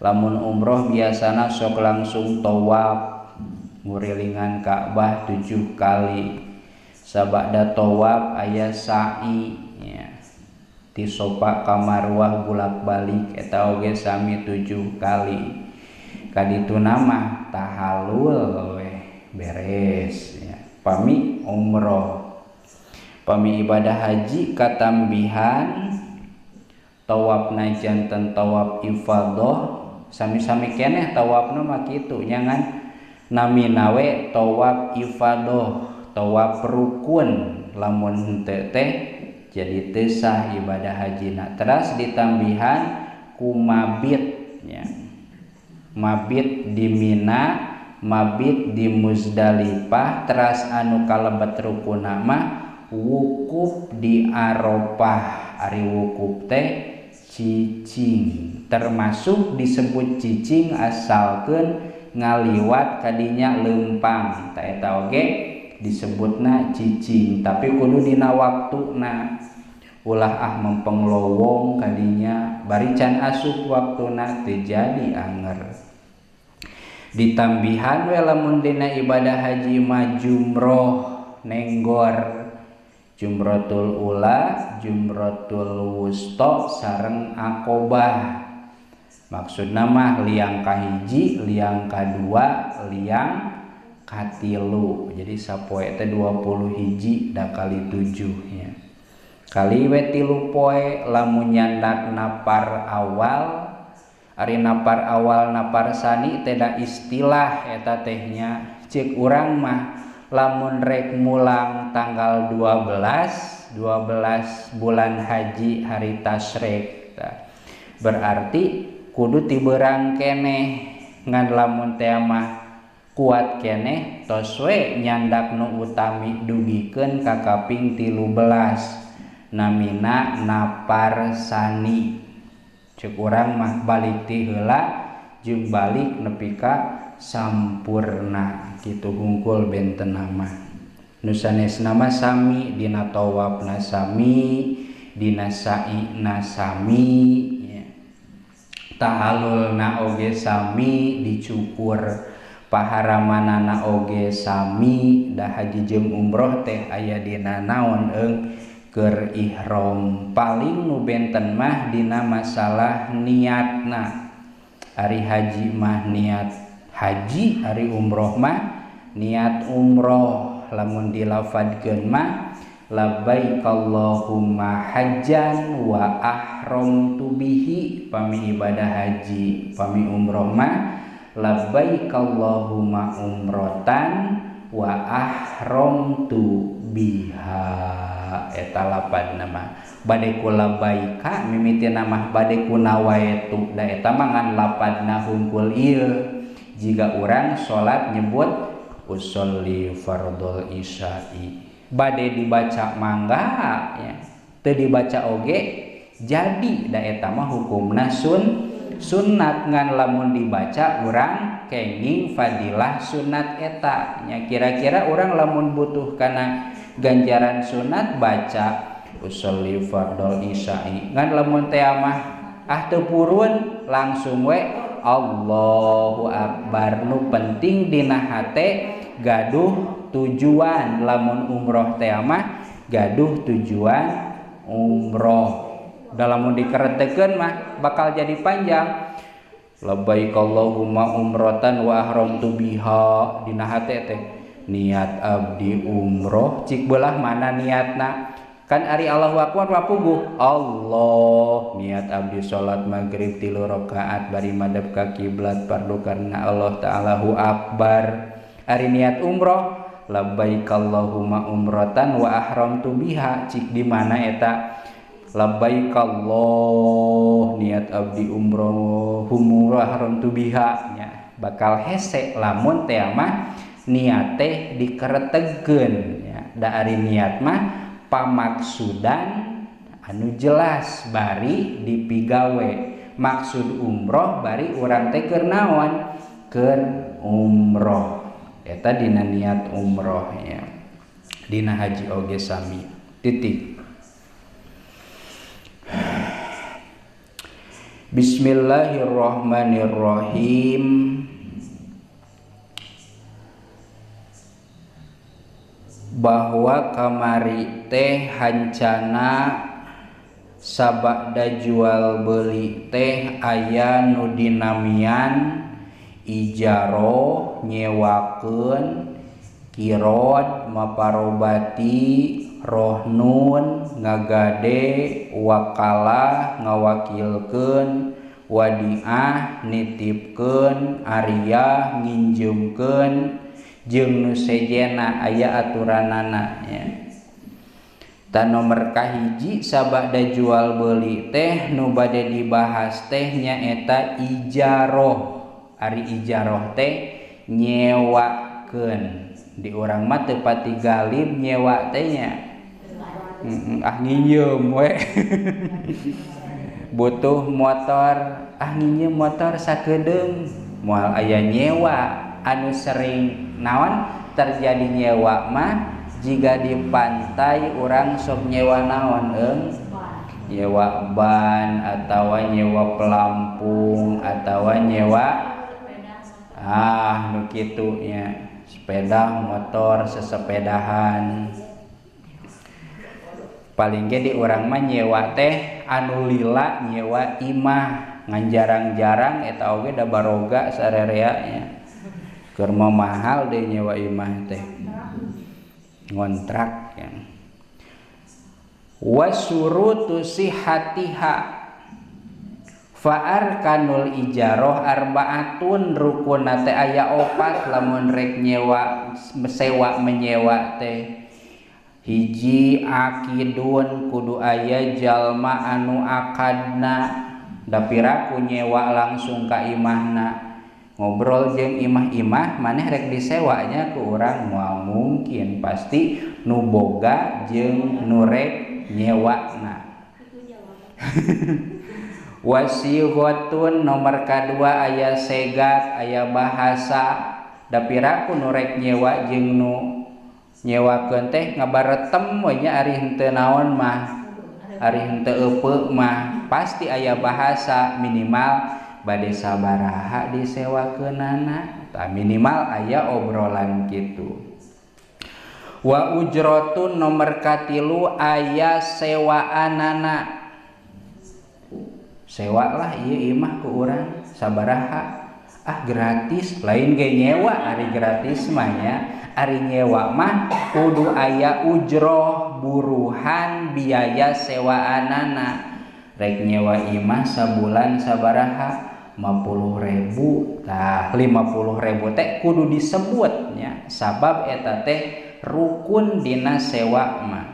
Lamun umroh biasana sok langsung tawaf ngurilingan Ka'bah 7 kali. Sabada tawaf aya sa'i ya. Ti Safa ka Marwah bulak-balik eta oge sami 7 kali. Kaditu nama tahallul beres ya. Pami umroh. Pami ibadah haji katambihan tawafna janten tawaf ifadah sami-sami keneh tawafna mah kitu nyangan nami nawe tawaf ifadah tawaf rukun lamun henteu teh jadi teu sah ibadah hajina. Teras ditambihan ku mabit ya. Mabit di Mina, mabit di Muzdalifah, teras anu kalebet rukunna mah wukuf di Arafah. Ari wukuf teh cicing, termasuk disebut cicing asalkeun ngaliwat kadinya lempang. Ta eta oge disebutna cicing, tapi kudu dina waktuna. Ulah mempeng lowong kadinya bari can asup waktuna teu jadi anger. Ditambihan we lamun dina ibadah haji mah jumroh nenggor, jumratul ula, jumratul wusta sareng aqobah. Maksudna mah liang kahiji, liang kadua, liang katilu. Jadi sapoe teh 20 hiji da kali 7 ya. Kali we 3 poe lamun nyandak napar awal. Ari napar awal napar sani teh da istilah eta tehnya. Ceuk urang mah lamun rek mulang tanggal 12 bulan haji hari tasyrik. Berarti kudu ti beurang keneh ngan lamun teh mah kuat keneh tos we nyandak nu utami dugikeun ka kaping 13 namina napar sani. Ceuk urang mah balik ti heula jeung balik nepi ka sampurna kitu hungkul benten mah. Nu sanesna mah sami dina tawafna sami, dina sa'i-na sami ya. Tahallulna oge sami, dicukur paharamanana oge sami. Da haji jeung umroh teh aya dina naon keur ihram. Paling nu benten mah dina masalah niatna. Ari haji mah niat haji, ari umroh mah niat umroh. Lamun dilafadkeun mah labbaik Allahumma hajjan wa ahramtu bihi pami ibadah haji. Pami umroh mah labbaik Allahumma umrotan wa ahramtu biha. Eta lapadna mah bade ku labbaika mimitina mah bade ku nawaitu. Da eta mah ngan lapadna hungkul ieu. Jika urang salat nyebut usolli fardhul isya'i bade dibaca mangga ya. Teu dibaca oge jadi da eta mah hukumna sunnat ngan lamun dibaca urang kenging fadilah sunat eta nya. Kira-kira urang lamun butuh kana ganjaran sunat baca usolli fardhul isya'i ngan lamun teh mah teu purun langsung we Allahu akbar. Nu penting dina hate gaduh tujuan. Lamun umroh teh mah gaduh tujuan umroh. Da lamun dikeretekeun mah bakal jadi panjang. Labbaik Allahumma umratan wa ahramtu biha. Dina hate teh niat abdi umroh cik beulah mana niatna. Kan ari Allahu akbar wapuguh Allah niat abdi salat maghrib 3 rakaat bari madep ka kiblat fardu karena Allah ta'alahu akbar. Ari niat umroh labbaik Allahumma umratan wa ahramtu biha cik di mana eta labbaik Allah niat abdi umroh ahramtu biha nya. Bakal hese lamun teh mah niat teh dikeretegeun ya. Da ari niat mah pamaksudan anu jelas bari dipigawe. Maksud umroh bari urang teh keur naon? Keur umroh. Eta dina niat umroh ya. Dina haji oge sami. Titik. Bismillahirrahmanirrahim. Bahwa kamari teh hancana sabada jual beli teh aya nu dinamian ijaroh nyewakeun, kirod maparobati, rohnun ngagade, wakalah ngawakilkeun, wadiah nitipkeun, ariyah nginjemkeun, jeung nu sejena aya aturanana nya. Ta nomor kahiji sabada jual beuli teh nu bade dibahas teh nyaeta ijaroh. Ari ijaroh teh nyewakeun. Di urang mah teu pati galib nyewa teh nya. Nginjem we. Butuh motor, nginjem motor sakedeung. Moal aya nyewa. Anu sering naon terjadi nyewa mah jika di pantai orang sok nyewa naon nyewa ban atau nyewa pelampung atau nyewa nu kitu nya, sepeda motor sesepedahan. Paling ge di urang mah nyewa teh anu lila nyewa imah, ngan jarang-jarang eta oge da baroga sarerea nya. Keur mahal deh nyewa imah teh ngontrak ya. Wasurutu sihatiha fa'arkanul ijaroh arba'atun, rukuna teh aya 4 lamun rek nyewa sewa menyewa teh. Hiji akidun, kudu aya jalma anu akadna, dapiraku nyewa langsung ka imahna. Ngobrol jeung imah-imah maneh rek disewanya ku urang moal mungkin pasti nu boga jeung nu rek nyewana. Wasihotun nomor kadua aya segat, aya bahasa, dapiraku nu rek nyewa jeung nu nyewakeun teh ngabaretem we nya ari henteu naon mah, ari henteu eupeuk mah pasti aya bahasa minimal bade sabaraha disewakeunana, tah minimal aya obrolan kitu. Wa ujratun nomor katilu aya sewaanana, sewa lah ieu imah ku urang sabaraha, gratis, lain ge nyewa ari gratis mah nya, ari nyewa mah kudu aya ujroh buruhan biaya sewaanana. Rek nyewa imah sabulan sabaraha 50.000, tah 50.000 teh kudu disebutnya sabab eta teh rukun dina sewa mah.